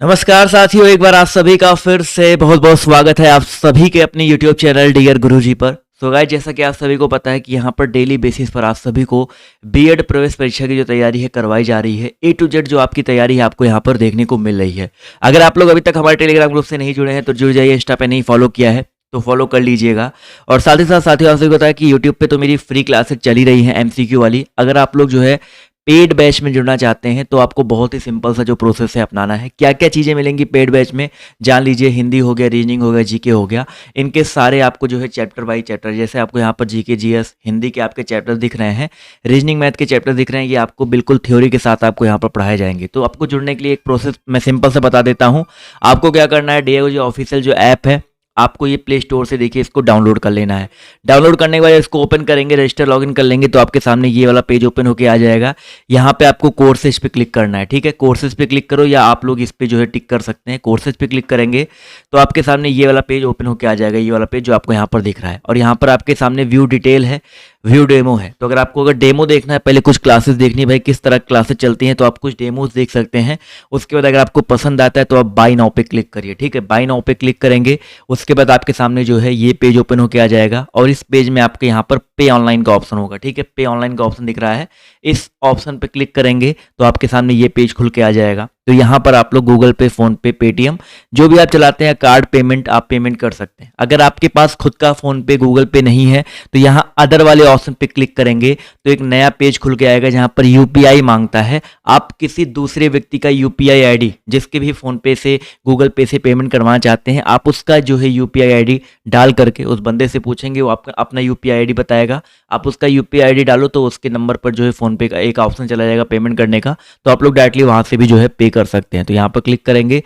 नमस्कार साथियों, एक बार आप सभी का फिर से बहुत बहुत स्वागत है आप सभी के अपने YouTube चैनल डियर गुरुजी पर। सो गाइस, जैसा कि आप सभी को पता है कि यहाँ पर डेली बेसिस पर आप सभी को बीएड प्रवेश परीक्षा की जो तैयारी है करवाई जा रही है। ए टू जेड जो आपकी तैयारी है आपको यहाँ पर देखने को मिल रही है। अगर आप लोग अभी तक हमारे टेलीग्राम ग्रुप से नहीं जुड़े हैं तो जुड़ जाइए। इंस्टा पे नहीं फॉलो किया है तो फॉलो कर लीजिएगा। और साथ ही साथ साथियों, आप सभी को पता है कि यूट्यूब पे तो मेरी फ्री क्लासेस चली रही हैं एमसीक्यू वाली। अगर आप लोग जो है पेड बैच में जुड़ना चाहते हैं तो आपको बहुत ही सिंपल सा जो प्रोसेस है अपनाना है। क्या क्या चीज़ें मिलेंगी पेड बैच में जान लीजिए। हिंदी हो गया, रीजनिंग हो गया, जीके हो गया, इनके सारे आपको जो है चैप्टर बाई चैप्टर, जैसे आपको यहाँ पर जीके जीएस हिंदी के आपके चैप्टर दिख रहे हैं, रीजनिंग मैथ के चैप्टर दिख रहे हैं, ये आपको बिल्कुल थ्योरी के साथ आपको यहाँ पर पढ़ाए जाएंगे। तो आपको जुड़ने के लिए एक प्रोसेस मैं सिंपल से बता देता हूँ। आपको क्या करना है, डीएओ जो ऑफिशियल जो ऐप है आपको ये प्ले स्टोर से देखिए इसको डाउनलोड कर लेना है। डाउनलोड करने के बाद इसको ओपन करेंगे, रजिस्टर लॉगिन कर लेंगे तो आपके सामने ये वाला पेज ओपन होकर आ जाएगा। यहाँ पे आपको कोर्सेज पे क्लिक करना है। ठीक है, कोर्सेज पे क्लिक करो या आप लोग इस पे जो है टिक कर सकते हैं। कोर्सेज पे क्लिक करेंगे तो आपके सामने ये वाला पेज ओपन होकर आ जाएगा, ये वाला पेज जो आपको यहाँ पर दिख रहा है। और यहाँ पर आपके सामने व्यू डिटेल है, व्यू डेमो है। तो अगर आपको डेमो देखना है, पहले कुछ क्लासेस देखनी है भाई किस तरह क्लासेस चलती हैं, तो आप कुछ डेमोज देख सकते हैं। उसके बाद अगर आपको पसंद आता है तो आप बाय नाउ पे क्लिक करिए। ठीक है, बाय नाउ पे क्लिक करेंगे, उसके बाद आपके सामने जो है ये पेज ओपन होकर आ जाएगा। और इस पेज में आपके यहाँ पर पे ऑनलाइन का ऑप्शन होगा। ठीक है, पे ऑनलाइन का ऑप्शन दिख रहा है, इस ऑप्शन पे क्लिक करेंगे तो आपके सामने ये पेज खुल के आ जाएगा। तो यहाँ पर आप लोग गूगल पे, फोन पे, पेटीएम जो भी आप चलाते हैं कार्ड पेमेंट आप पेमेंट कर सकते हैं। अगर आपके पास खुद का फोन पे, गूगल पे नहीं है तो यहाँ अदर वाले ऑप्शन पे क्लिक करेंगे तो एक नया पेज खुल के आएगा जहाँ पर यूपीआई मांगता है। आप किसी दूसरे व्यक्ति का यूपीआई आईडी, जिसके भी फोन पे से, गूगल पे से पेमेंट करवाना चाहते हैं, आप उसका जो है यूपीआई आईडी डाल करके उस बंदे से पूछेंगे, वो आपका अपना यूपीआई आईडी बताएगा। आप उसका यूपीआई आईडी डालो तो उसके नंबर पर जो है फोन पे का एक ऑप्शन चला जाएगा पेमेंट करने का, तो आप लोग डायरेक्टली वहां से भी जो है पे कर सकते हैं। तो यहाँ पर क्लिक करेंगे,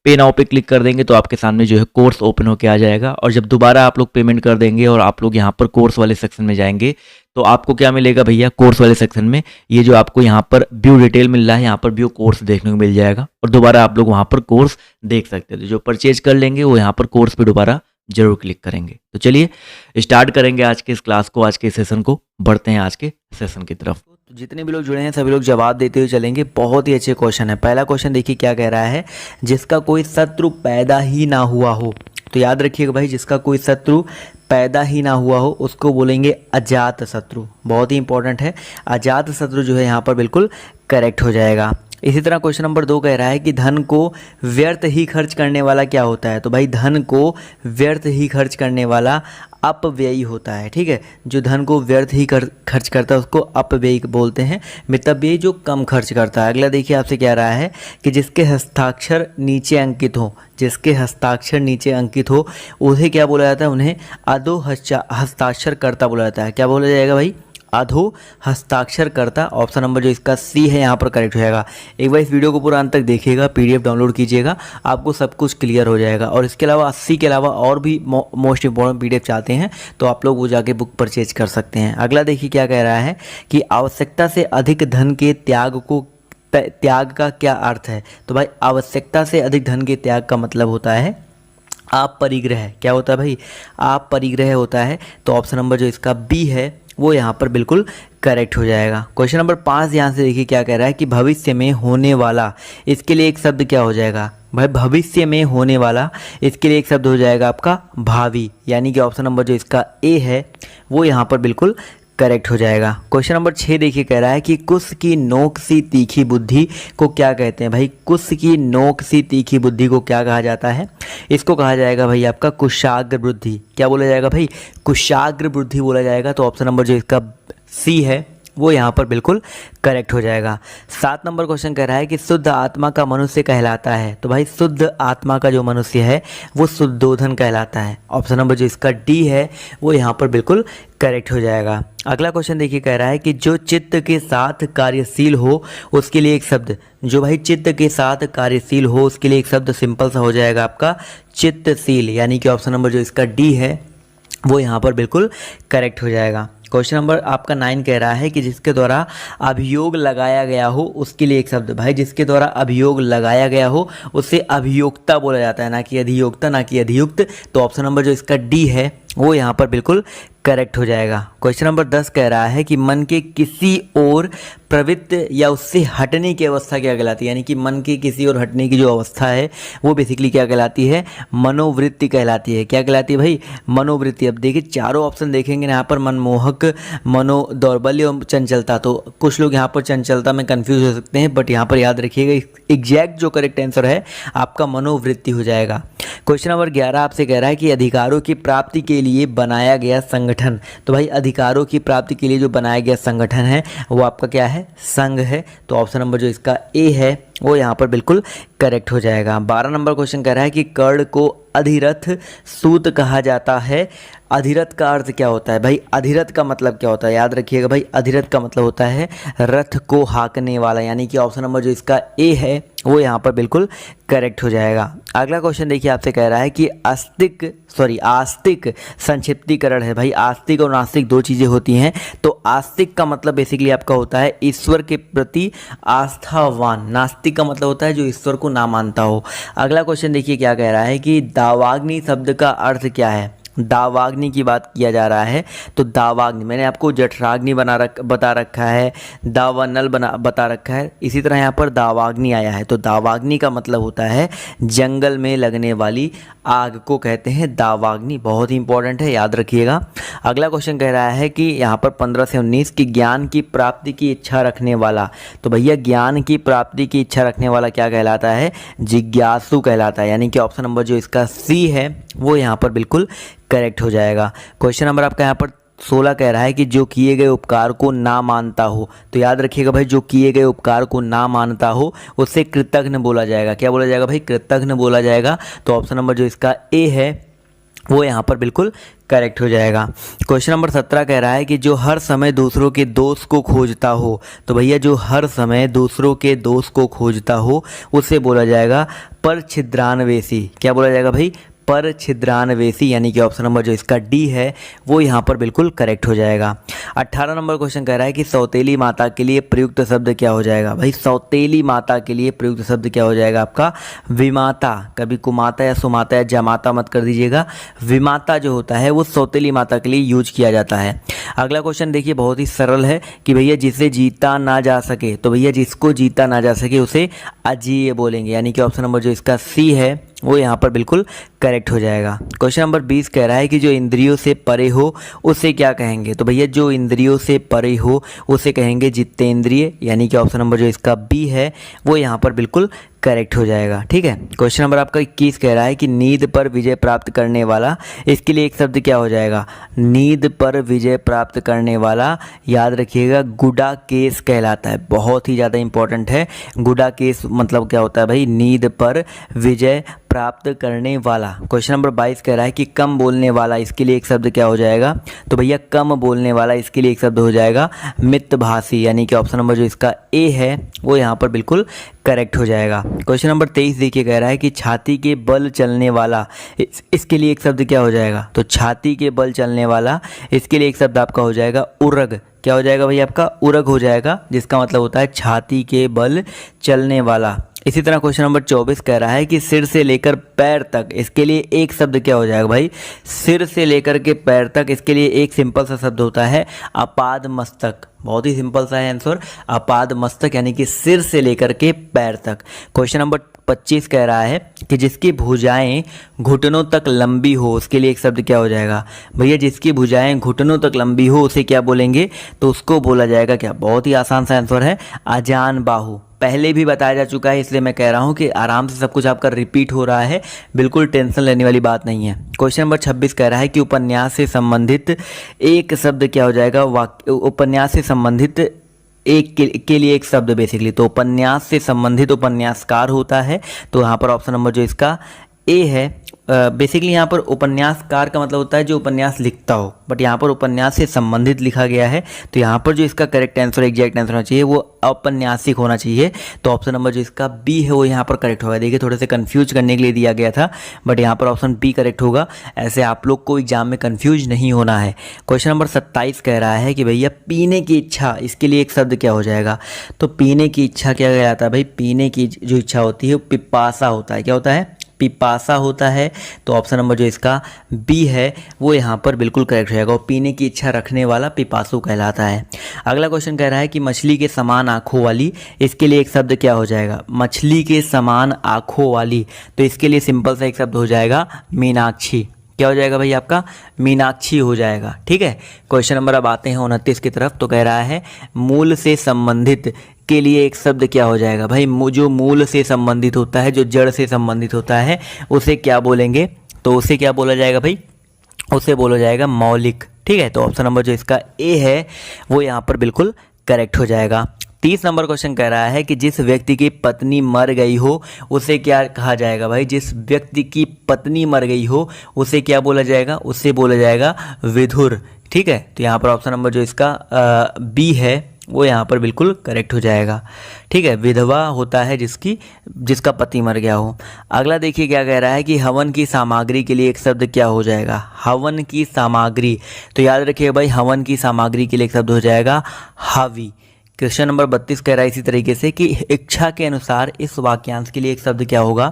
पे नाउ पे क्लिक कर देंगे तो आपके सामने जो है कोर्स ओपन होकर आ जाएगा। और जब दोबारा आप लोग पेमेंट कर देंगे और आप लोग यहाँ पर कोर्स वाले सेक्शन में जाएंगे तो आपको क्या मिलेगा भैया, कोर्स वाले सेक्शन में ये जो आपको यहाँ पर व्यू डिटेल मिल रहा है, यहाँ पर व्यू कोर्स देखने को मिल जाएगा और दोबारा आप लोग वहाँ पर कोर्स देख सकते हैं। तो जो परचेज कर लेंगे वो यहाँ पर कोर्स पे दोबारा जरूर क्लिक करेंगे। तो चलिए स्टार्ट करेंगे आज के इस क्लास को, आज के सेशन को, बढ़ते हैं आज के सेशन की तरफ। तो जितने भी लोग जुड़े हैं सभी लोग जवाब देते हुए चलेंगे। बहुत ही अच्छे क्वेश्चन है। पहला क्वेश्चन देखिए क्या कह रहा है, जिसका कोई शत्रु पैदा ही ना हुआ हो। तो याद रखिएगा भाई, जिसका कोई शत्रु पैदा ही ना हुआ हो उसको बोलेंगे अजात शत्रु। बहुत ही इंपॉर्टेंट है, अजात शत्रु जो है यहाँ पर बिल्कुल करेक्ट हो जाएगा। इसी तरह क्वेश्चन नंबर 2 कह रहा है कि धन को व्यर्थ ही खर्च करने वाला क्या होता है। तो भाई धन को व्यर्थ ही खर्च करने वाला अपव्ययी होता है। ठीक है, जो धन को व्यर्थ ही खर्च करता है उसको अपव्ययी बोलते हैं, मतलब ये जो कम खर्च करता है। अगला देखिए आपसे कह रहा है कि जिसके हस्ताक्षर नीचे अंकित हो, जिसके हस्ताक्षर नीचे अंकित हो उसे क्या बोला जाता है, उन्हें अधो हस्ताक्षरकर्ता बोला जाता है। क्या बोला जाएगा भाई, अधो हस्ताक्षरकर्ता। ऑप्शन नंबर जो इसका सी है यहाँ पर करेक्ट हो जाएगा। एक बार इस वीडियो को पूरा अंत तक देखिएगा, पीडीएफ डाउनलोड कीजिएगा, आपको सब कुछ क्लियर हो जाएगा। और इसके अलावा 80 के अलावा और भी मोस्ट इंपॉर्टेंट पीडीएफ चाहते हैं तो आप लोग वो जाके बुक परचेज कर सकते हैं। अगला देखिए क्या कह रहा है कि आवश्यकता से अधिक धन के त्याग का क्या अर्थ है। तो भाई आवश्यकता से अधिक धन के त्याग का मतलब होता है आप परिग्रह। क्या होता है भाई, आप परिग्रह होता है। तो ऑप्शन नंबर जो इसका बी है वो यहाँ पर बिल्कुल करेक्ट हो जाएगा। क्वेश्चन नंबर 5 यहाँ से देखिए क्या कह रहा है कि भविष्य में होने वाला, इसके लिए एक शब्द क्या हो जाएगा भाई, भविष्य में होने वाला, इसके लिए एक शब्द हो जाएगा आपका भावी। यानी कि ऑप्शन नंबर जो इसका ए है वो यहाँ पर बिल्कुल करेक्ट हो जाएगा। क्वेश्चन नंबर 6 देखिए कह रहा है कि कुश की नोक सी तीखी बुद्धि को क्या कहते हैं। भाई कुश की नोक सी तीखी बुद्धि को क्या कहा जाता है, इसको कहा जाएगा भाई आपका कुशाग्र बुद्धि। क्या बोला जाएगा भाई, कुशाग्र बुद्धि बोला जाएगा। तो ऑप्शन नंबर जो इसका सी है वो यहाँ पर बिल्कुल करेक्ट हो जाएगा। 7 नंबर क्वेश्चन कह रहा है कि शुद्ध आत्मा का मनुष्य कहलाता है। तो भाई शुद्ध आत्मा का जो मनुष्य है वो शुद्धोधन कहलाता है। ऑप्शन नंबर जो इसका डी है वो यहाँ पर बिल्कुल करेक्ट हो जाएगा। अगला क्वेश्चन देखिए कह रहा है कि जो चित्त के साथ कार्यशील हो उसके लिए एक शब्द, जो भाई चित्त के साथ कार्यशील हो उसके लिए एक शब्द सिंपल सा हो जाएगा आपका चित्तशील। यानी कि ऑप्शन नंबर जो इसका डी है वो यहाँ पर बिल्कुल करेक्ट हो जाएगा। क्वेश्चन नंबर आपका 9 कह रहा है कि जिसके द्वारा अभियोग लगाया गया हो उसके लिए एक शब्द। भाई जिसके द्वारा अभियोग लगाया गया हो उसे अभियोक्ता बोला जाता है, ना कि अधियोक्ता, ना कि अधियुक्त। तो ऑप्शन नंबर जो इसका डी है वो यहाँ पर बिल्कुल करेक्ट हो जाएगा। क्वेश्चन नंबर 10 कह रहा है कि मन के किसी और प्रवृत्ति या उससे हटने की अवस्था क्या कहलाती है, यानी कि मन के किसी और हटने की जो अवस्था है वो बेसिकली क्या कहलाती है, मनोवृत्ति कहलाती है। क्या कहलाती है भाई, मनोवृत्ति। अब देखिए चारों ऑप्शन देखेंगे यहाँ पर, मनमोहक, मनो दौर्बल्य और चंचलता। तो कुछ लोग यहाँ पर चंचलता में कंफ्यूज हो सकते हैं, बट यहाँ पर याद रखिएगा एग्जैक्ट जो करेक्ट आंसर है आपका मनोवृत्ति हो जाएगा। क्वेश्चन नंबर 11 आपसे कह रहा है कि अधिकारों की प्राप्ति के लिए बनाया गया संगठन। तो भाई अधिकारों की प्राप्ति के लिए जो बनाया गया संगठन है वो आपका क्या है, संघ है। तो ऑप्शन नंबर जो इसका ए है वो यहाँ पर बिल्कुल करेक्ट हो जाएगा। 12 नंबर क्वेश्चन कह रहा है कि कर्ण को अधिरथ सूत कहा जाता है। अधिरथ का अर्थ क्या होता है भाई, अधिरथ का मतलब क्या होता है, याद रखिएगा भाई, अधिरथ का मतलब होता है रथ को हाँकने वाला, यानी कि ऑप्शन नंबर जो इसका ए है वो यहाँ पर बिल्कुल करेक्ट हो जाएगा। अगला क्वेश्चन देखिए आपसे कह रहा है कि आस्तिक संक्षिप्तीकरण है। भाई आस्तिक और नास्तिक दो चीज़ें होती हैं। तो आस्तिक का मतलब बेसिकली आपका होता है ईश्वर के प्रति आस्थावान, नास्तिक का मतलब होता है जो ईश्वर को ना मानता हो। अगला क्वेश्चन देखिए क्या कह रहा है कि दावाग्नि शब्द का अर्थ क्या है। दावाग्नि की बात किया जा रहा है। तो दावाग्नि मैंने आपको जठराग्नि बता रखा है, दावानल बता रखा है, इसी तरह यहाँ पर दावाग्नि आया है। तो दावाग्नि का मतलब होता है जंगल में लगने वाली आग को कहते हैं दावाग्नि। बहुत ही इंपॉर्टेंट है, याद रखिएगा। अगला क्वेश्चन कह रहा है कि यहाँ पर 15 से 19 की ज्ञान की प्राप्ति की इच्छा रखने वाला। तो भैया ज्ञान की प्राप्ति की इच्छा रखने वाला क्या कहलाता है, जिज्ञासु कहलाता है, यानी कि ऑप्शन नंबर जो इसका सी है वो यहाँ पर बिल्कुल करेक्ट हो जाएगा। क्वेश्चन नंबर आपका यहाँ पर 16 कह रहा है कि जो किए गए उपकार को ना मानता हो। तो याद रखिएगा भाई, जो किए गए उपकार को ना मानता हो उससे कृतघ्न बोला जाएगा। क्या बोला जाएगा भाई, कृतघ्न बोला जाएगा। तो ऑप्शन नंबर जो इसका ए है वो यहाँ पर बिल्कुल करेक्ट हो जाएगा। क्वेश्चन नंबर 17 कह रहा है कि जो हर समय दूसरों के दोष को खोजता हो। तो भैया जो हर समय दूसरों के दोष को खोजता हो उसे बोला जाएगा परछिद्रान्वेषी। क्या बोला जाएगा भाई, परछिद्रान्वेषी, यानी कि ऑप्शन नंबर जो इसका डी है वो यहाँ पर बिल्कुल करेक्ट हो जाएगा। 18 नंबर क्वेश्चन कह रहा है कि सौतेली माता के लिए प्रयुक्त शब्द क्या हो जाएगा। भाई सौतेली माता के लिए प्रयुक्त शब्द क्या हो जाएगा आपका, विमाता। कभी कुमाता या सुमाता या जमाता मत कर दीजिएगा, विमाता जो होता है वो सौतेली माता के लिए यूज किया जाता है। अगला क्वेश्चन देखिए बहुत ही सरल है कि भैया जिसे जीता ना जा सके। तो भैया जिसको जीता ना जा सके उसे अजेय बोलेंगे, यानी कि ऑप्शन नंबर जो इसका सी है वो यहाँ पर बिल्कुल करेक्ट हो जाएगा। क्वेश्चन नंबर 20 कह रहा है कि जो इंद्रियों से परे हो उसे क्या कहेंगे। तो भैया जो इंद्रियों से परे हो उसे कहेंगे जितेंद्रिय, यानी कि ऑप्शन नंबर जो इसका बी है वो यहाँ पर बिल्कुल करेक्ट हो जाएगा। ठीक है। क्वेश्चन नंबर आपका 21 कह रहा है कि नींद पर विजय प्राप्त करने वाला, इसके लिए एक शब्द क्या हो जाएगा, नींद पर विजय प्राप्त करने वाला, याद रखिएगा गुडाकेश कहलाता है। बहुत ही ज़्यादा इंपॉर्टेंट है। गुडाकेश मतलब क्या होता है भाई, नींद पर विजय प्राप्त करने वाला। क्वेश्चन नंबर 22 कह रहा है कि कम बोलने वाला, इसके लिए एक शब्द क्या हो जाएगा। तो भैया कम बोलने वाला, इसके लिए एक शब्द हो जाएगा मितभाषी, यानी कि ऑप्शन नंबर जो इसका ए है वो यहाँ पर बिल्कुल करेक्ट हो जाएगा। क्वेश्चन नंबर 23 देखिए कह रहा है कि छाती के बल चलने वाला, इसके लिए एक शब्द क्या हो जाएगा। तो छाती के बल चलने वाला, इसके लिए एक शब्द आपका हो जाएगा उर्ग। क्या हो जाएगा भाई आपका, उर्ग हो जाएगा, जिसका मतलब होता है छाती के बल चलने वाला। इसी तरह क्वेश्चन नंबर 24 कह रहा है कि सिर से लेकर पैर तक, इसके लिए एक शब्द क्या हो जाएगा भाई, सिर से लेकर के पैर तक, इसके लिए एक सिंपल सा शब्द होता है अपाद मस्तक। बहुत ही सिंपल सा है आंसर, अपाद मस्तक, यानी कि सिर से लेकर के पैर तक। क्वेश्चन नंबर 25 कह रहा है कि जिसकी भुजाएं घुटनों तक लंबी हो, उसके लिए एक शब्द क्या हो जाएगा भैया, जिसकी भुजाएं घुटनों तक लंबी हो उसे क्या बोलेंगे, तो उसको बोला जाएगा क्या, बहुत ही आसान सा आंसर है अजान बाहु। पहले भी बताया जा चुका है, इसलिए मैं कह रहा हूँ कि आराम से सब कुछ आपका रिपीट हो रहा है, बिल्कुल टेंशन लेने वाली बात नहीं है। क्वेश्चन नंबर 26 कह रहा है कि उपन्यास से संबंधित एक शब्द क्या हो जाएगा, उपन्यास से संबंधित एक के लिए एक शब्द बेसिकली। तो उपन्यास से संबंधित उपन्यासकार होता है, तो यहाँ पर ऑप्शन नंबर जो इसका ए है। बेसिकली यहाँ पर उपन्यासकार का मतलब होता है जो उपन्यास लिखता हो, बट यहाँ पर उपन्यास से संबंधित लिखा गया है, तो यहाँ पर जो इसका करेक्ट आंसर, एग्जैक्ट आंसर होना चाहिए वो औपन्यासिक होना चाहिए। तो ऑप्शन नंबर जो इसका बी है वो यहाँ पर करेक्ट होगा। देखिए थोड़े से कंफ्यूज करने के लिए दिया गया था, बट यहाँ पर ऑप्शन बी करेक्ट होगा। ऐसे आप लोग को एग्जाम में कंफ्यूज नहीं होना है। क्वेश्चन नंबर 27 कह रहा है कि भैया पीने की इच्छा, इसके लिए एक शब्द क्या हो जाएगा। तो पीने की इच्छा क्या कहलाता है भाई, पीने की जो इच्छा होती है वो पिपासा होता है। क्या होता है, पिपासा होता है, तो ऑप्शन नंबर जो इसका बी है वो यहाँ पर बिल्कुल करेक्ट हो जाएगा। और पीने की इच्छा रखने वाला पिपासु कहलाता है। अगला क्वेश्चन कह रहा है कि मछली के समान आँखों वाली, इसके लिए एक शब्द क्या हो जाएगा? मछली के समान आँखों वाली, तो इसके लिए सिंपल सा एक शब्द हो जाएगा मीनाक्षी। क्या हो जाएगा भाई आपका? मीनाक्षी हो जाएगा। ठीक है, क्वेश्चन नंबर अब आते हैं 29 की तरफ। तो कह रहा है मूल से संबंधित के लिए एक शब्द क्या हो जाएगा? भाई जो मूल से संबंधित होता है, जो जड़ से संबंधित होता है, उसे क्या बोलेंगे? तो उसे क्या बोला जाएगा भाई? उसे बोला जाएगा मौलिक। ठीक है, तो ऑप्शन नंबर जो इसका ए है वो यहाँ पर बिल्कुल करेक्ट हो जाएगा। 30 नंबर क्वेश्चन कह रहा है कि जिस व्यक्ति की पत्नी मर गई हो उसे क्या कहा जाएगा? भाई जिस व्यक्ति की पत्नी मर गई हो उसे क्या बोला जाएगा? उसे बोला जाएगा विधुर। ठीक है, तो यहाँ पर ऑप्शन नंबर जो इसका बी है वो यहाँ पर बिल्कुल करेक्ट हो जाएगा। ठीक है, विधवा होता है जिसका पति मर गया हो। अगला देखिए क्या कह रहा है कि हवन की सामग्री के लिए एक शब्द क्या हो जाएगा? हवन की सामग्री, तो याद रखिए भाई हवन की सामग्री के लिए एक शब्द हो जाएगा हवि। क्वेश्चन नंबर 32 कह रहा है इसी तरीके से कि इच्छा के अनुसार इस वाक्यांश के लिए एक शब्द क्या होगा?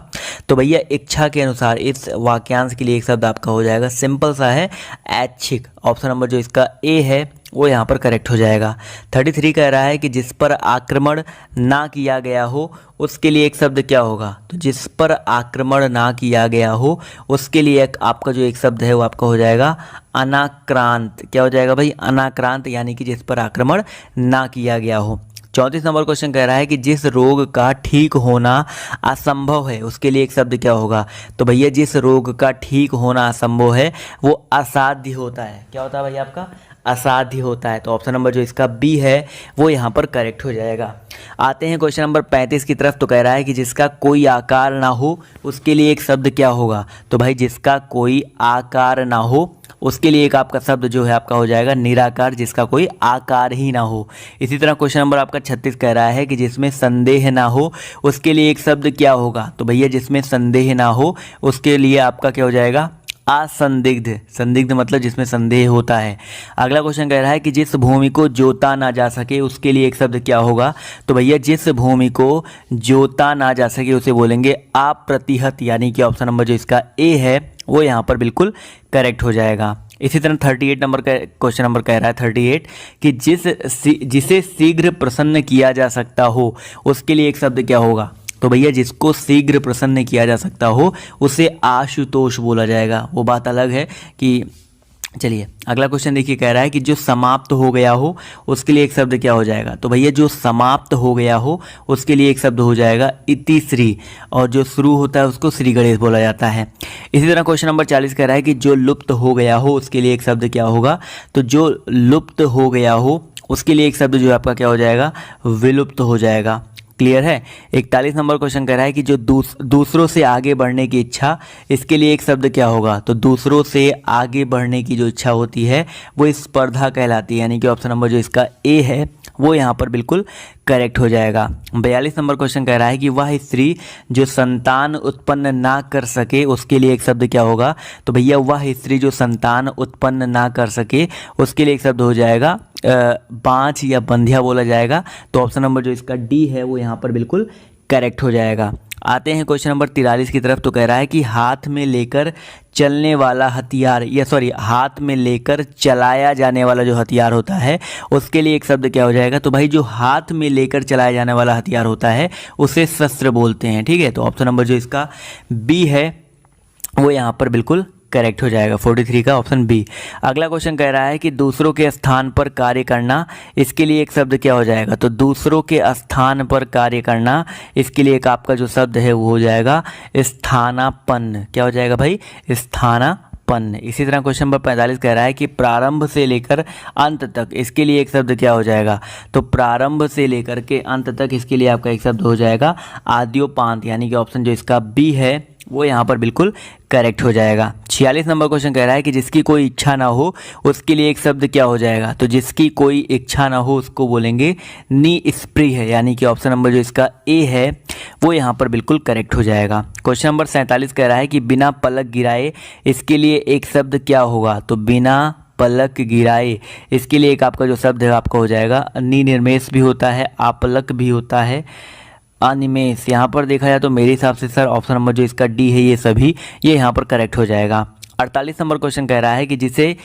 तो भैया इच्छा के अनुसार इस वाक्यांश के लिए एक शब्द आपका हो जाएगा, सिंपल सा है, ऐच्छिक। ऑप्शन नंबर जो इसका ए है वो यहाँ पर करेक्ट हो जाएगा। 33 कह रहा है कि जिस पर आक्रमण ना किया गया हो उसके लिए एक शब्द क्या होगा? तो जिस पर आक्रमण ना किया गया हो उसके लिए एक आपका जो एक शब्द है वो आपका हो जाएगा अनाक्रांत। क्या हो जाएगा भाई? अनाक्रांत, यानी कि जिस पर आक्रमण ना किया गया हो। 34 नंबर क्वेश्चन कह रहा है कि जिस रोग का ठीक होना असंभव है उसके लिए एक शब्द क्या होगा? तो भैया जिस रोग का ठीक होना असंभव है वो असाध्य होता है। क्या होता है भाई आपका? असाध्य होता है। तो ऑप्शन नंबर जो इसका बी है वो यहाँ पर करेक्ट हो जाएगा। आते हैं क्वेश्चन नंबर 35 की तरफ। तो कह रहा है कि जिसका कोई आकार ना हो उसके लिए एक शब्द क्या होगा? तो भाई जिसका कोई आकार ना हो उसके लिए एक आपका शब्द जो है आपका हो जाएगा निराकार, जिसका कोई आकार ही ना हो। इसी तरह क्वेश्चन नंबर आपका 36 कह रहा है कि जिसमें संदेह ना हो उसके लिए एक शब्द क्या होगा? तो भैया जिसमें संदेह ना हो उसके लिए आपका क्या हो जाएगा? असंदिग्ध। संदिग्ध मतलब जिसमें संदेह होता है। अगला क्वेश्चन कह रहा है कि जिस भूमि को जोता ना जा सके उसके लिए एक शब्द क्या होगा? तो भैया जिस भूमि को जोता ना जा सके उसे बोलेंगे अप्रतिहत, यानी कि ऑप्शन नंबर जो इसका ए है वो यहाँ पर बिल्कुल करेक्ट हो जाएगा। इसी तरह 38 नंबर का क्वेश्चन नंबर कह रहा है 38 कि जिसे शीघ्र प्रसन्न किया जा सकता हो उसके लिए एक शब्द क्या होगा? तो भैया जिसको शीघ्र प्रसन्न किया जा सकता हो उसे आशुतोष बोला जाएगा। वो बात अलग है कि चलिए अगला क्वेश्चन देखिए कह रहा है कि जो समाप्त हो गया हो उसके लिए एक शब्द क्या हो जाएगा? तो भैया जो समाप्त हो गया हो उसके लिए एक शब्द हो जाएगा इतिश्री, और जो शुरू होता है उसको श्री गणेश बोला जाता है। इसी तरह क्वेश्चन नंबर 40 कह रहा है कि जो लुप्त हो गया हो उसके लिए एक शब्द क्या होगा? तो जो लुप्त हो गया हो उसके लिए एक शब्द जो आपका क्या हो जाएगा? विलुप्त हो जाएगा। क्लियर है। 41 नंबर क्वेश्चन कह रहा है कि जो दूसरों से आगे बढ़ने की इच्छा, इसके लिए एक शब्द क्या होगा? तो दूसरों से आगे बढ़ने की जो इच्छा होती है वो स्पर्धा कहलाती है, यानी कि ऑप्शन नंबर जो इसका ए है वो यहाँ पर बिल्कुल करेक्ट हो जाएगा। 42 नंबर क्वेश्चन कह रहा है कि वह स्त्री जो संतान उत्पन्न ना कर सके उसके लिए एक शब्द क्या होगा? तो भैया वह स्त्री जो संतान उत्पन्न ना कर सके उसके लिए एक शब्द हो जाएगा बांझ या बंधिया बोला जाएगा। तो ऑप्शन नंबर जो इसका डी है वो यहाँ पर बिल्कुल करेक्ट हो जाएगा। आते हैं क्वेश्चन नंबर 43 की तरफ। तो कह रहा है कि हाथ में लेकर चलने वाला हथियार हाथ में लेकर चलाया जाने वाला जो हथियार होता है उसके लिए एक शब्द क्या हो जाएगा? तो भाई जो हाथ में लेकर चलाया जाने वाला हथियार होता है उसे शस्त्र बोलते हैं। ठीक है, तो ऑप्शन नंबर जो इसका बी है वो यहाँ पर बिल्कुल करेक्ट हो जाएगा। 43 का ऑप्शन बी। अगला क्वेश्चन कह रहा है कि दूसरों के स्थान पर कार्य करना, इसके लिए एक शब्द क्या हो जाएगा? तो दूसरों के स्थान पर कार्य करना, इसके लिए एक आपका जो शब्द है वो हो जाएगा स्थानापन्न। क्या हो जाएगा भाई? स्थानापन्न। इसी तरह क्वेश्चन नंबर 45 कह रहा है कि प्रारंभ से लेकर अंत तक, इसके लिए एक शब्द क्या हो जाएगा? तो प्रारंभ से लेकर के अंत तक इसके लिए आपका एक शब्द हो जाएगा आद्योपांत, यानी कि ऑप्शन जो इसका बी है वो यहाँ पर बिल्कुल करेक्ट हो जाएगा। 46 नंबर क्वेश्चन कह रहा है कि जिसकी कोई इच्छा ना हो उसके लिए एक शब्द क्या हो जाएगा? तो जिसकी कोई इच्छा ना हो उसको बोलेंगे निष्प्रिय, यानी कि ऑप्शन नंबर जो इसका ए है वो यहाँ पर बिल्कुल करेक्ट हो जाएगा। क्वेश्चन नंबर 47 कह रहा है कि बिना पलक गिराए, इसके लिए एक शब्द क्या होगा? तो बिना पलक गिराए, इसके लिए एक आपका जो शब्द है आपका हो जाएगा निनिर्मेष भी होता है, आपलक भी होता है, अनिमेष। यहाँ पर देखा जाए तो मेरे हिसाब से सर ऑप्शन नंबर जो इसका डी है ये सभी ये यहाँ पर करेक्ट हो जाएगा। 48 नंबर क्वेश्चन कह रहा है कि जिसे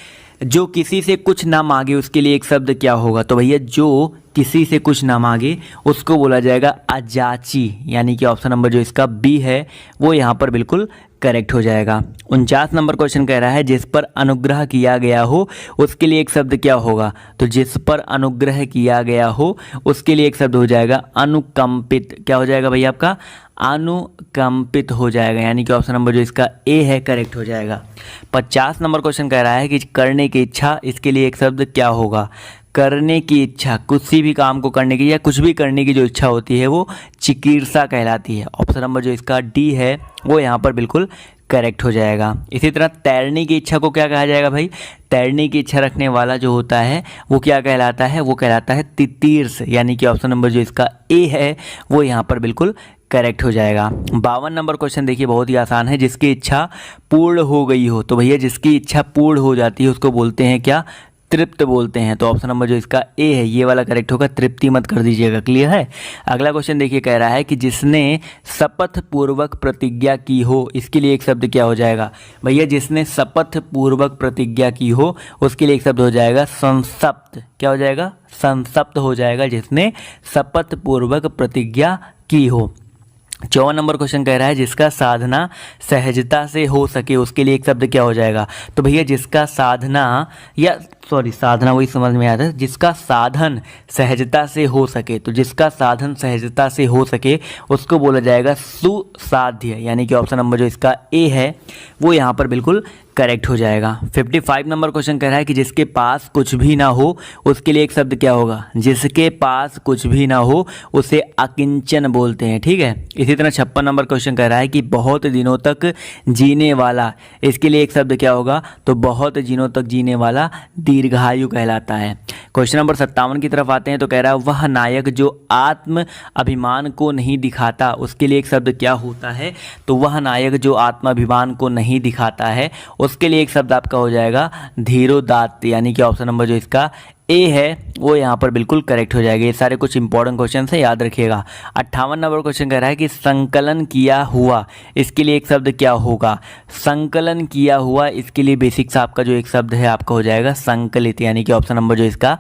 जो किसी से कुछ ना मांगे उसके लिए एक शब्द क्या होगा। तो भैया जो किसी से कुछ ना मांगे उसको बोला जाएगा अजाची, यानी कि ऑप्शन नंबर जो इसका बी है वो यहाँ पर बिल्कुल करेक्ट हो जाएगा। 49 नंबर क्वेश्चन कह रहा है जिस पर अनुग्रह किया गया हो उसके लिए एक शब्द क्या होगा। तो जिस पर अनुग्रह किया गया हो उसके लिए एक शब्द हो जाएगा अनुकंपित। क्या हो जाएगा भैया आपका अनुकंपित हो जाएगा, यानी कि ऑप्शन नंबर जो इसका ए है करेक्ट हो जाएगा। 50 नंबर क्वेश्चन कह रहा है कि करने की इच्छा, इसके लिए एक शब्द क्या होगा। करने की इच्छा, किसी भी काम को करने की या कुछ भी करने की जो इच्छा होती है वो चिकीर्षा कहलाती है। ऑप्शन नंबर जो इसका डी है वो यहाँ पर बिल्कुल करेक्ट हो जाएगा। इसी तरह तैरने की इच्छा को क्या कहा जाएगा भाई। तैरने की इच्छा रखने वाला जो होता है वो क्या कहलाता है, वो कहलाता है तितीर्ष, यानी कि ऑप्शन नंबर जो इसका ए है वो यहाँ पर बिल्कुल करेक्ट हो जाएगा। 52 नंबर क्वेश्चन देखिए बहुत ही आसान है, जिसकी इच्छा पूर्ण हो गई हो। तो भैया जिसकी इच्छा पूर्ण हो जाती है उसको बोलते हैं क्या, तृप्त बोलते हैं। तो ऑप्शन नंबर जो इसका ए है ये वाला करेक्ट होगा, तृप्ति मत कर दीजिएगा। क्लियर है। अगला क्वेश्चन देखिए कह रहा है कि जिसने शपथ पूर्वक प्रतिज्ञा की हो, इसके लिए एक शब्द क्या हो जाएगा। भैया जिसने शपथ पूर्वक प्रतिज्ञा की हो उसके लिए एक शब्द हो जाएगा संसप्त। क्या हो जाएगा, संसप्त हो जाएगा, जिसने शपथ पूर्वक प्रतिज्ञा की हो। 54 नंबर क्वेश्चन कह रहा है जिसका साधना सहजता से हो सके उसके लिए एक शब्द क्या हो जाएगा। तो भैया जिसका साधना या साधना वही समझ में आता है, जिसका साधन सहजता से हो सके। तो जिसका साधन सहजता से हो सके उसको बोला जाएगा सुसाध्य, यानी कि ऑप्शन नंबर जो इसका ए है वो यहाँ पर बिल्कुल करेक्ट हो जाएगा। 55 नंबर क्वेश्चन कह रहा है कि जिसके पास कुछ भी ना हो उसके लिए एक शब्द क्या होगा। जिसके पास कुछ भी ना हो उसे अकिंचन बोलते हैं। ठीक है। इसी तरह 56 नंबर क्वेश्चन कह रहा है कि बहुत दिनों तक जीने वाला, इसके लिए एक शब्द क्या होगा। तो बहुत दिनों तक जीने वाला दीर्घायु कहलाता है। क्वेश्चन नंबर 57 की तरफ आते हैं तो कह रहा है वह नायक जो आत्म अभिमान को नहीं दिखाता उसके लिए एक शब्द क्या होता है। तो वह नायक जो आत्माभिमान को नहीं दिखाता है उसके लिए एक शब्द आपका हो जाएगा धीरोदात्त, यानी कि ऑप्शन नंबर जो इसका ए है वो यहाँ पर बिल्कुल करेक्ट हो जाएगा। ये सारे कुछ इंपॉर्टेंट क्वेश्चन है, याद रखिएगा। 58 नंबर क्वेश्चन कह रहा है कि संकलन किया हुआ, इसके लिए एक शब्द क्या होगा। संकलन किया हुआ, इसके लिए बेसिक सा आपका जो एक शब्द है आपका हो जाएगा संकलित, यानी कि ऑप्शन नंबर जो इसका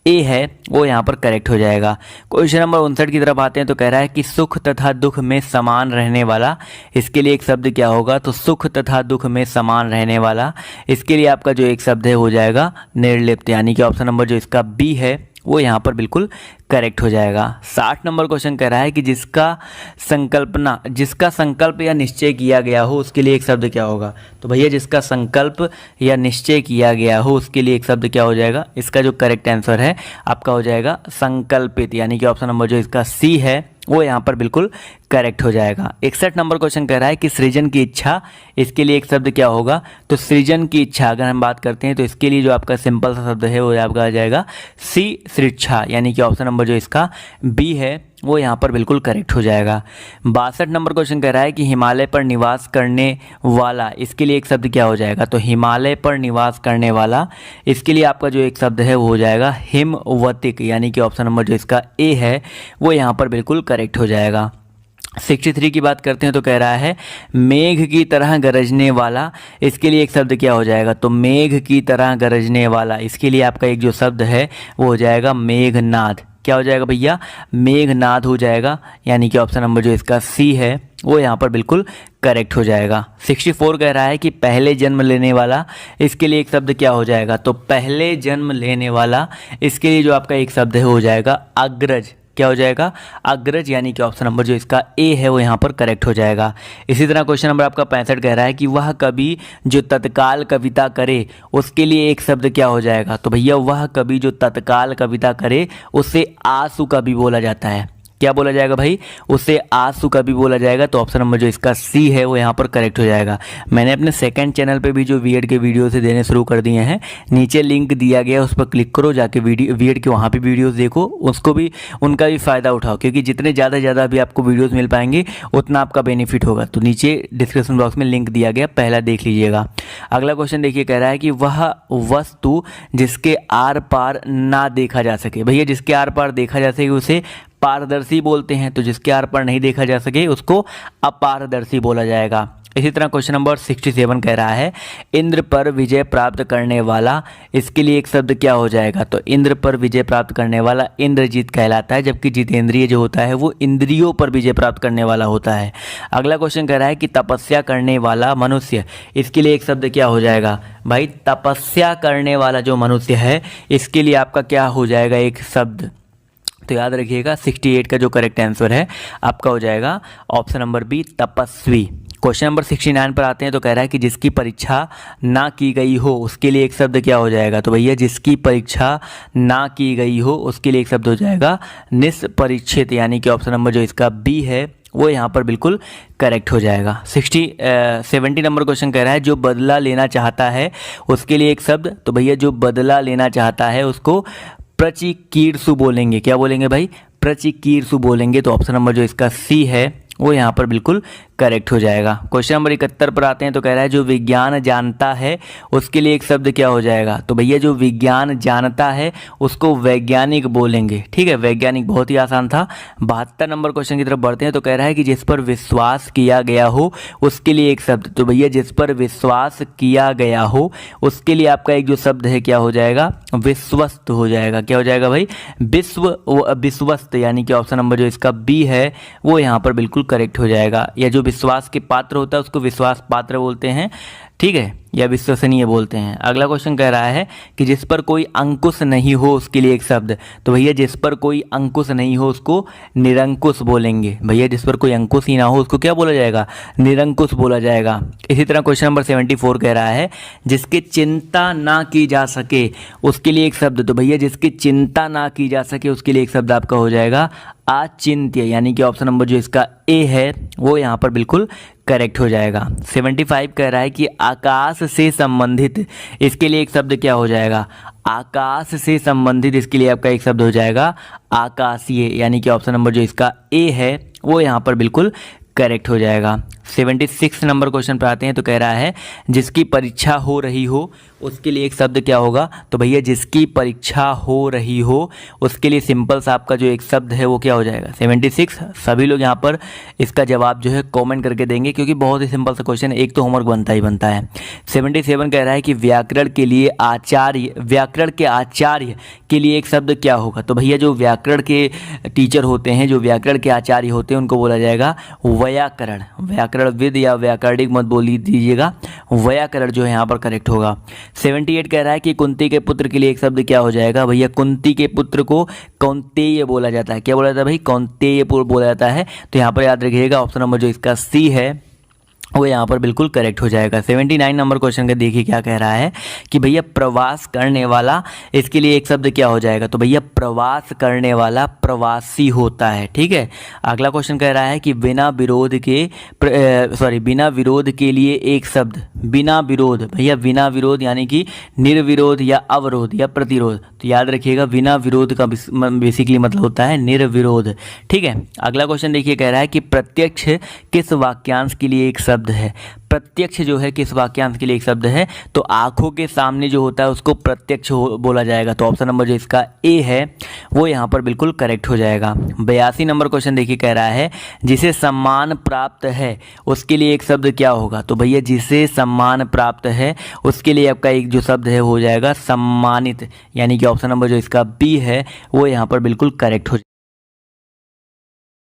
ए है वो यहाँ पर करेक्ट हो जाएगा। क्वेश्चन नंबर 59 की तरफ आते हैं तो कह रहा है कि सुख तथा दुख में समान रहने वाला, इसके लिए एक शब्द क्या होगा। तो सुख तथा दुख में समान रहने वाला, इसके लिए आपका जो एक शब्द है हो जाएगा निर्लिप्त, यानी कि ऑप्शन नंबर जो इसका बी है वो यहाँ पर बिल्कुल करेक्ट हो जाएगा। 60 नंबर क्वेश्चन कह रहा है कि जिसका संकल्प या निश्चय किया गया हो उसके लिए एक शब्द क्या होगा। तो भैया जिसका संकल्प या निश्चय किया गया हो उसके लिए एक शब्द क्या हो जाएगा। इसका जो करेक्ट आंसर है आपका हो जाएगा संकल्पित, यानी कि ऑप्शन नंबर जो इसका सी है वो यहाँ पर बिल्कुल करेक्ट हो जाएगा। 61 नंबर क्वेश्चन कह रहा है कि सृजन की इच्छा, इसके लिए एक शब्द क्या होगा। तो सृजन की इच्छा अगर हम बात करते हैं तो इसके लिए जो आपका सिंपल सा शब्द है वो आपका आ जाएगा सी सृच्छा, यानी कि ऑप्शन नंबर जो इसका बी है वो यहाँ पर बिल्कुल करेक्ट हो जाएगा। 62 नंबर क्वेश्चन कह रहा है कि हिमालय पर निवास करने वाला, इसके लिए एक शब्द क्या हो जाएगा। तो हिमालय पर निवास करने वाला, इसके लिए आपका जो एक शब्द है वो हो जाएगा हिमवतिक, यानी कि ऑप्शन नंबर जो इसका ए है वो यहाँ पर बिल्कुल करेक्ट हो जाएगा। 63 की बात करते हैं तो कह रहा है मेघ की तरह गरजने वाला, इसके लिए एक शब्द क्या हो जाएगा। तो मेघ की तरह गरजने वाला, इसके लिए आपका एक जो शब्द है वो हो जाएगा मेघनाद। क्या हो जाएगा भैया, मेघनाद हो जाएगा, यानी कि ऑप्शन नंबर जो इसका सी है वो यहाँ पर बिल्कुल करेक्ट हो जाएगा। 64 कह रहा है कि पहले जन्म लेने वाला, इसके लिए एक शब्द क्या हो जाएगा। तो पहले जन्म लेने वाला, इसके लिए जो आपका एक शब्द है हो जाएगा अग्रज। क्या हो जाएगा, अग्रज, यानी कि ऑप्शन नंबर जो इसका ए है वो यहाँ पर करेक्ट हो जाएगा। इसी तरह क्वेश्चन नंबर आपका 65 कह रहा है कि वह कवि जो तत्काल कविता करे उसके लिए एक शब्द क्या हो जाएगा। तो भैया वह कवि जो तत्काल कविता करे उसे आंसू कवि बोला जाता है। क्या बोला जाएगा भाई, उसे आंसू कवि बोला जाएगा। तो ऑप्शन नंबर जो इसका सी है वो यहाँ पर करेक्ट हो जाएगा। मैंने अपने सेकंड चैनल पे भी जो बीएड के वीडियो से देने शुरू कर दिए हैं, नीचे लिंक दिया गया उस पर क्लिक करो, जाके बीएड के वहाँ पे वीडियोस देखो, उसको भी उनका भी फ़ायदा उठाओ, क्योंकि जितने ज़्यादा भी आपको वीडियोज़ मिल पाएंगे उतना आपका बेनिफिट होगा। तो नीचे डिस्क्रिप्शन बॉक्स में लिंक दिया गया, पहला देख लीजिएगा। अगला क्वेश्चन देखिए कह रहा है कि वह वस्तु जिसके आर पार ना देखा जा सके, भैया जिसके आर पार देखा जा सके उसे पारदर्शी बोलते हैं, तो जिसके आर पार नहीं देखा जा सके उसको अपारदर्शी बोला जाएगा। इसी तरह क्वेश्चन नंबर 67 कह रहा है इंद्र पर विजय प्राप्त करने वाला, इसके लिए एक शब्द क्या हो जाएगा? तो इंद्र पर विजय प्राप्त करने वाला इंद्रजीत कहलाता है, जबकि जितेंद्रिय जो होता है वो इंद्रियों पर विजय प्राप्त करने वाला होता है। अगला क्वेश्चन कह रहा है कि तपस्या करने वाला मनुष्य, इसके लिए एक शब्द क्या हो जाएगा? भाई तपस्या करने वाला जो मनुष्य है इसके लिए आपका क्या हो जाएगा एक शब्द? तो याद रखिएगा 68 का जो करेक्ट आंसर है आपका हो जाएगा ऑप्शन नंबर बी, तपस्वी। क्वेश्चन नंबर 69 पर आते हैं, तो कह रहा है कि जिसकी परीक्षा ना की गई हो उसके लिए एक शब्द क्या हो जाएगा? तो भैया जिसकी परीक्षा ना की गई हो उसके लिए एक शब्द हो जाएगा निष्परीक्षित, यानी कि ऑप्शन नंबर जो इसका बी है वो यहाँ पर बिल्कुल करेक्ट हो जाएगा। 70 नंबर क्वेश्चन कह रहा है जो बदला लेना चाहता है उसके लिए एक शब्द, तो भैया जो बदला लेना चाहता है उसको प्रचिकीर्षु बोलेंगे। क्या बोलेंगे भाई? प्रचिकीर्षु बोलेंगे। तो ऑप्शन नंबर जो इसका सी है वो यहाँ पर बिल्कुल करेक्ट हो जाएगा। क्वेश्चन नंबर 71 पर आते हैं, तो कह रहा है जो विज्ञान जानता है उसके लिए एक शब्द क्या हो जाएगा? तो भैया जो विज्ञान जानता है उसको वैज्ञानिक बोलेंगे। ठीक है, वैज्ञानिक बहुत ही आसान था। 72 नंबर क्वेश्चन की तरफ बढ़ते हैं, तो कह रहा है कि जिस पर विश्वास किया गया हो उसके लिए एक शब्द, तो भैया जिस पर विश्वास किया गया हो उसके लिए आपका एक जो शब्द है क्या हो जाएगा? विश्वस्त हो जाएगा। क्या हो जाएगा भाई? विश्वस्त, यानी कि ऑप्शन नंबर जो इसका बी है वो यहाँ पर बिल्कुल करेक्ट हो जाएगा। या जो विश्वास के पात्र होता है उसको विश्वास पात्र बोलते हैं, ठीक है, या विश्वसनीय बोलते हैं। अगला क्वेश्चन कह रहा है कि जिस पर कोई अंकुश नहीं हो उसके लिए एक शब्द, तो भैया जिस पर कोई अंकुश नहीं हो उसको निरंकुश बोलेंगे। भैया जिस पर कोई अंकुश ही ना हो उसको क्या बोला जाएगा? निरंकुश बोला जाएगा। इसी तरह क्वेश्चन नंबर 74 कह रहा है जिसकी चिंता ना की जा सके उसके लिए एक शब्द, तो भैया जिसकी चिंता ना की जा सके उसके लिए एक शब्द आपका हो जाएगा अचिंत्य, यानी कि ऑप्शन नंबर जो इसका ए है वो यहाँ पर बिल्कुल करेक्ट हो जाएगा। 75 कह रहा है कि आकाश से संबंधित, इसके लिए एक शब्द क्या हो जाएगा? आकाश से संबंधित, इसके लिए आपका एक शब्द हो जाएगा आकाशीय, यानी कि ऑप्शन नंबर जो इसका ए है वो यहाँ पर बिल्कुल करेक्ट हो जाएगा। 76 नंबर क्वेश्चन पर आते हैं, तो कह रहा है जिसकी परीक्षा हो रही हो उसके लिए एक शब्द क्या होगा? तो भैया जिसकी परीक्षा हो रही हो उसके लिए सिंपल सा आपका जो एक शब्द है वो क्या हो जाएगा? 76 सभी लोग यहाँ पर इसका जवाब जो है कमेंट करके देंगे, क्योंकि बहुत ही सिंपल सा क्वेश्चन है, एक तो होमवर्क बनता ही बनता है। 77 कह रहा है कि व्याकरण के लिए आचार्य, व्याकरण के आचार्य के लिए एक शब्द क्या होगा? तो भैया जो व्याकरण के टीचर होते हैं, जो व्याकरण के आचार्य होते हैं उनको बोला जाएगा व्याकरण। व्याकरणविद या व्याकरणिक मत बोल दीजिएगा, व्याकरण जो है यहाँ पर करेक्ट होगा। 78 कह रहा है कि कुंती के पुत्र के लिए एक शब्द क्या हो जाएगा? भैया कुंती के पुत्र को कौन्तेय बोला जाता है। क्या बोला जाता है भाई? कौन्तेय बोला जाता है। तो यहाँ पर याद रखिएगा ऑप्शन नंबर जो इसका सी है वो यहाँ पर बिल्कुल करेक्ट हो जाएगा। 79 नंबर क्वेश्चन का देखिए क्या कह रहा है कि भैया प्रवास करने वाला, इसके लिए एक शब्द क्या हो जाएगा? तो भैया प्रवास करने वाला प्रवासी होता है। ठीक है, अगला क्वेश्चन कह रहा है कि बिना विरोध के लिए एक शब्द, बिना विरोध, भैया बिना विरोध यानी कि निर्विरोध या अवरोध या प्रतिरोध। तो याद रखिएगा बिना विरोध का बेसिकली मतलब होता है निर्विरोध। ठीक है, अगला क्वेश्चन देखिए कह रहा है कि प्रत्यक्ष किस वाक्यांश के लिए एक शब्द है? प्रत्यक्ष जो है किस वाक्यांश के लिए एक शब्द है? तो आंखों के सामने जो होता है उसको प्रत्यक्ष बोला जाएगा। तो ऑप्शन नंबर जो इसका ए है वो यहाँ पर बिल्कुल करेक्ट हो जाएगा। 82 नंबर क्वेश्चन देखिए कह रहा है जिसे सम्मान प्राप्त है उसके लिए एक शब्द क्या होगा? तो भैया जिसे सम्मान प्राप्त है उसके लिए आपका एक जो शब्द है हो जाएगा सम्मानित, यानी कि ऑप्शन नंबर जो इसका बी है वो यहाँ पर बिल्कुल करेक्ट हो